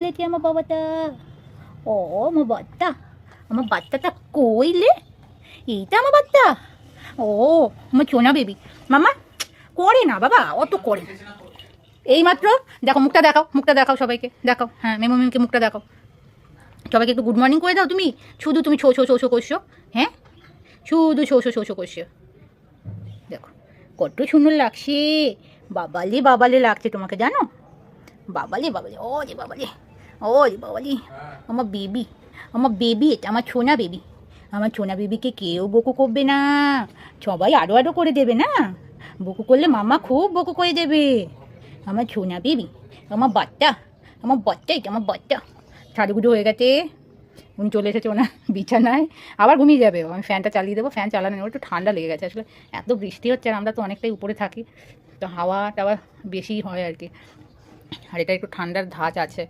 লেটি আমার বাবাটা। ও আমার বাচ্চা, আমার বাচ্চাটা কইলে এইটা আমার বাচ্চা। ও আমার চোনা বেবি। মামা করে না বাবা, অত করে না। এইমাত্র দেখো, মুখটা দেখাও, মুখটা দেখাও সবাইকে, দেখাও। হ্যাঁ, মেমোমিমকে মুখটা দেখাও। সবাইকে একটু গুড মর্নিং করে দাও। তুমি শুধু তুমি ছো ছো ছো ছো করছো। হ্যাঁ, শুধু ছো ছো ছো ছো করছো। দেখো কত সুন্দর লাগছে। বাবালে বাবালে লাগছে তোমাকে, জানো? বাবালে বাবালে, ও রে বাবালে, ও রে বাবালে। আমার বেবি, আমার বেবি, এটা আমার ছোনা বেবি। আমার ছোনা বেবিকে কেউ বকু করবে না, সবাই আরো আরো করে দেবে না। বকু করলে মামা খুব বকু করে দেবে। আমার ছোনা বেবি, আমার বাচ্চা, আমার বাচ্চা, এটা আমার বাচ্চা। সাজুগুজু হয়ে গেছে, উনি চলে এসেছে ওনার বিছানায়। আবার ঘুমিয়ে যাবে। আমি ফ্যানটা চালিয়ে দেবো, ফ্যান চালানো ওর একটু ঠান্ডা লেগে গেছে। আসলে এত বৃষ্টি হচ্ছে আর আমরা তো অনেকটাই উপরে থাকি, তো হাওয়া টাওয়া বেশি হয় আর কি। আর এটা একটু ঠান্ডার ধাঁচ আছে।